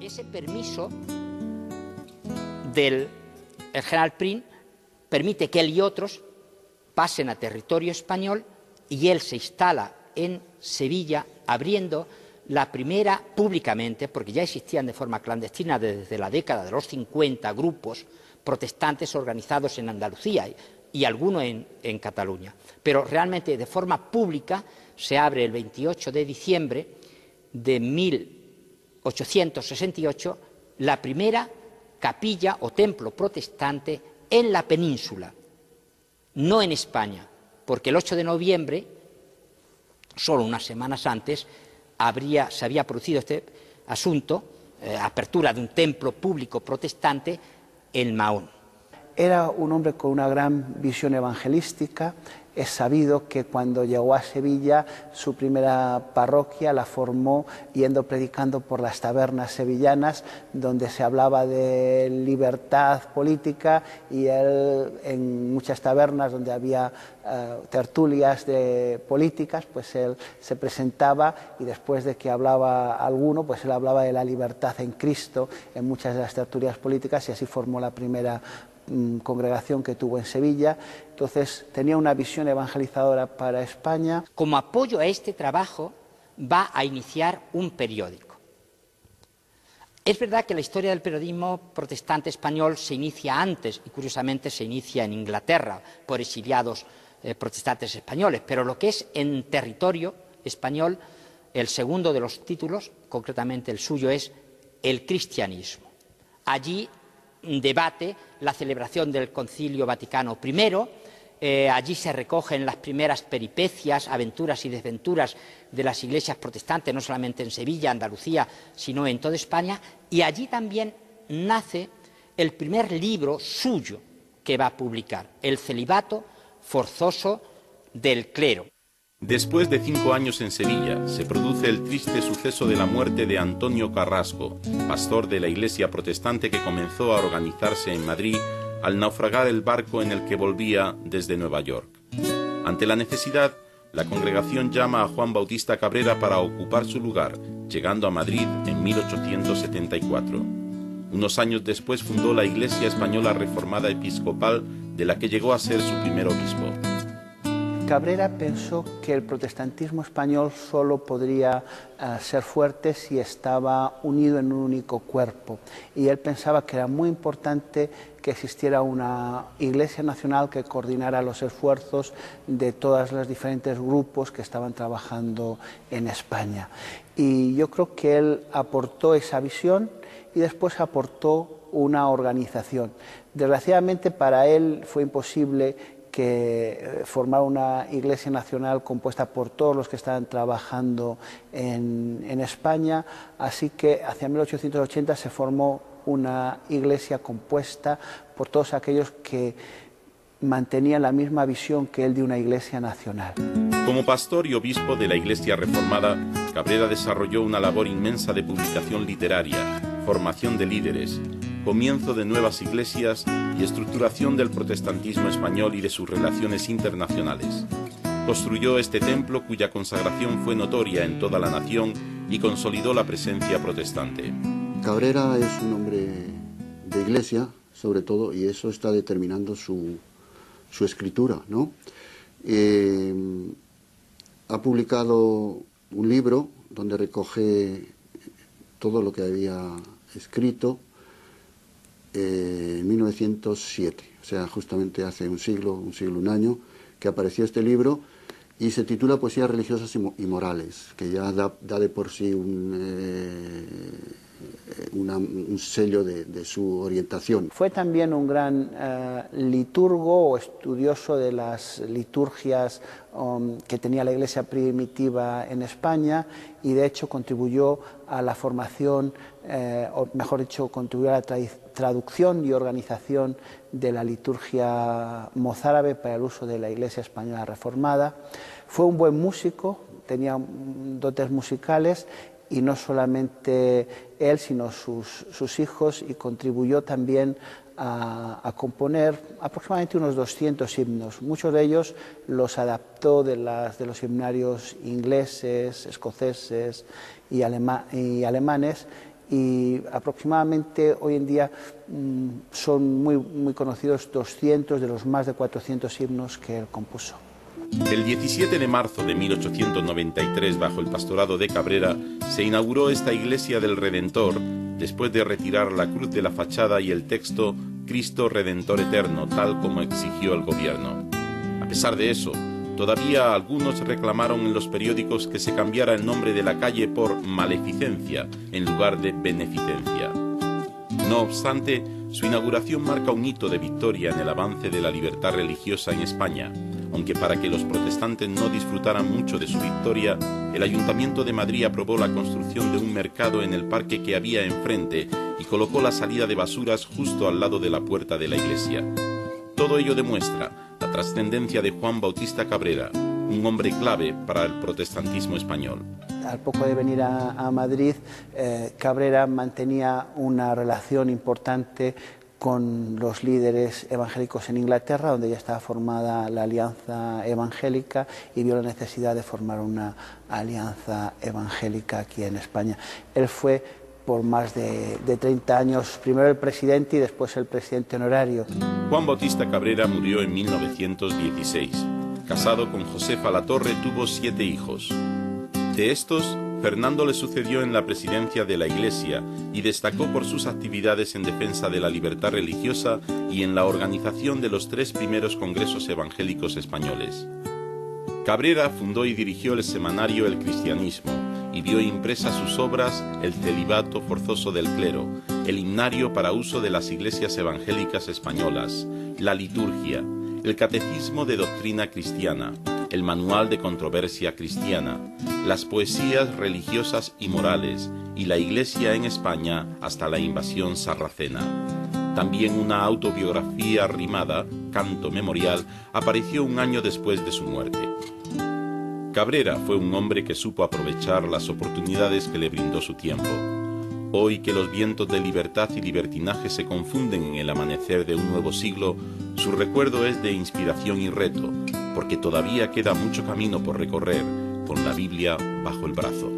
Ese permiso del general Prim permite que él y otros pasen a territorio español y él se instala en Sevilla abriendo la primera públicamente, porque ya existían de forma clandestina desde la década de los 50 grupos protestantes organizados en Andalucía y algunos en Cataluña, pero realmente de forma pública se abre el 28 de diciembre de 1868 la primera capilla o templo protestante en la península, no en España, porque el 8 de noviembre, solo unas semanas antes, se había producido este asunto, apertura de un templo público protestante en Mahón. Era un hombre con una gran visión evangelística. Es sabido que cuando llegó a Sevilla, su primera parroquia la formó yendo predicando por las tabernas sevillanas, donde se hablaba de libertad política, y él en muchas tabernas donde había tertulias políticas, pues él se presentaba y después de que hablaba alguno, pues él hablaba de la libertad en Cristo en muchas de las tertulias políticas, y así formó la primera congregación que tuvo en Sevilla. Entonces tenía una visión evangelizadora para España. Como apoyo a este trabajo va a iniciar un periódico. Es verdad que la historia del periodismo protestante español se inicia antes y curiosamente se inicia en Inglaterra por exiliados protestantes españoles, pero lo que es en territorio español, el segundo de los títulos, concretamente el suyo, es el cristianismo. Allí debate la celebración del Concilio Vaticano I, allí se recogen las primeras peripecias, aventuras y desventuras de las iglesias protestantes, no solamente en Sevilla, Andalucía, sino en toda España, y allí también nace el primer libro suyo que va a publicar, El celibato forzoso del clero. Después de 5 años en Sevilla, se produce el triste suceso de la muerte de Antonio Carrasco, pastor de la iglesia protestante que comenzó a organizarse en Madrid al naufragar el barco en el que volvía desde Nueva York. Ante la necesidad, la congregación llama a Juan Bautista Cabrera para ocupar su lugar, llegando a Madrid en 1874. Unos años después fundó la Iglesia Española Reformada Episcopal, de la que llegó a ser su primer obispo. Cabrera pensó que el protestantismo español solo podría ser fuerte si estaba unido en un único cuerpo, y él pensaba que era muy importante que existiera una Iglesia nacional que coordinara los esfuerzos de todos los diferentes grupos que estaban trabajando en España. Y yo creo que él aportó esa visión y después aportó una organización. Desgraciadamente para él fue imposible que formar una iglesia nacional compuesta por todos los que estaban trabajando en España, así que hacia 1880 se formó una iglesia compuesta por todos aquellos que mantenían la misma visión que él de una iglesia nacional. Como pastor y obispo de la Iglesia Reformada, Cabrera desarrolló una labor inmensa de publicación literaria, formación de líderes, comienzo de nuevas iglesias y estructuración del protestantismo español y de sus relaciones internacionales. Construyó este templo cuya consagración fue notoria en toda la nación y consolidó la presencia protestante. Cabrera es un hombre de iglesia, sobre todo, y eso está determinando su escritura, ¿no? Ha publicado un libro donde recoge todo lo que había escrito en 1907, o sea, justamente hace un siglo, un año, que apareció este libro, y se titula Poesías religiosas y morales, que ya da de por sí un sello de su orientación. Fue también un gran liturgo o estudioso de las liturgias que tenía la Iglesia primitiva en España, y de hecho contribuyó a la formación, o mejor dicho, contribuyó a la traducción y organización de la liturgia mozárabe para el uso de la Iglesia Española Reformada. Fue un buen músico, tenía dotes musicales, y no solamente él, sino sus hijos, y contribuyó también a componer aproximadamente unos 200 himnos. Muchos de ellos los adaptó de los himnarios ingleses, escoceses y alemanes, y aproximadamente hoy en día son muy conocidos 200 de los más de 400 himnos que él compuso. El 17 de marzo de 1893, bajo el pastorado de Cabrera, se inauguró esta iglesia del Redentor, después de retirar la cruz de la fachada y el texto Cristo Redentor Eterno, tal como exigió el gobierno. A pesar de eso, todavía algunos reclamaron en los periódicos que se cambiara el nombre de la calle por Maleficencia, en lugar de Beneficencia. No obstante, su inauguración marca un hito de victoria en el avance de la libertad religiosa en España, aunque para que los protestantes no disfrutaran mucho de su victoria, el Ayuntamiento de Madrid aprobó la construcción de un mercado en el parque que había enfrente y colocó la salida de basuras justo al lado de la puerta de la iglesia. Todo ello demuestra la trascendencia de Juan Bautista Cabrera, un hombre clave para el protestantismo español. Al poco de venir a Madrid, Cabrera mantenía una relación importante con los líderes evangélicos en Inglaterra, donde ya estaba formada la Alianza Evangélica, y vio la necesidad de formar una alianza evangélica aquí en España. Él fue por más de 30 años, primero el presidente y después el presidente honorario. Juan Bautista Cabrera murió en 1916. Casado con Josefa Latorre, tuvo 7 hijos. De estos, Fernando le sucedió en la presidencia de la Iglesia y destacó por sus actividades en defensa de la libertad religiosa y en la organización de los 3 primeros congresos evangélicos españoles. Cabrera fundó y dirigió el semanario El Cristianismo y vio impresas sus obras El celibato forzoso del clero, el himnario para uso de las iglesias evangélicas españolas, la liturgia, el catecismo de doctrina cristiana, el manual de controversia cristiana, las poesías religiosas y morales y la Iglesia en España hasta la invasión sarracena. También una autobiografía rimada, Canto Memorial, apareció un año después de su muerte. Cabrera fue un hombre que supo aprovechar las oportunidades que le brindó su tiempo. Hoy que los vientos de libertad y libertinaje se confunden en el amanecer de un nuevo siglo, su recuerdo es de inspiración y reto, porque todavía queda mucho camino por recorrer con la Biblia bajo el brazo.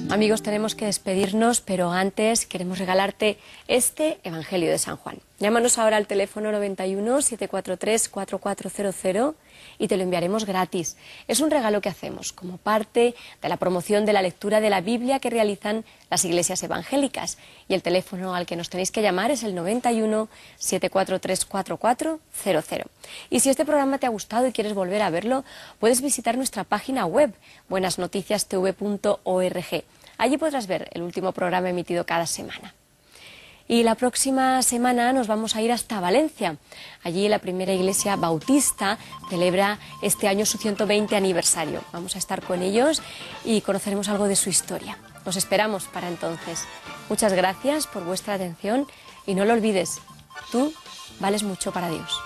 Amigos, tenemos que despedirnos, pero antes queremos regalarte este Evangelio de San Juan. Llámanos ahora al teléfono 91 743 4400 y te lo enviaremos gratis. Es un regalo que hacemos como parte de la promoción de la lectura de la Biblia que realizan las iglesias evangélicas. Y el teléfono al que nos tenéis que llamar es el 91 743 4400. Y si este programa te ha gustado y quieres volver a verlo, puedes visitar nuestra página web, buenasnoticiastv.org. Allí podrás ver el último programa emitido cada semana. Y la próxima semana nos vamos a ir hasta Valencia. Allí la primera iglesia bautista celebra este año su 120 aniversario. Vamos a estar con ellos y conoceremos algo de su historia. Os esperamos para entonces. Muchas gracias por vuestra atención y no lo olvides, tú vales mucho para Dios.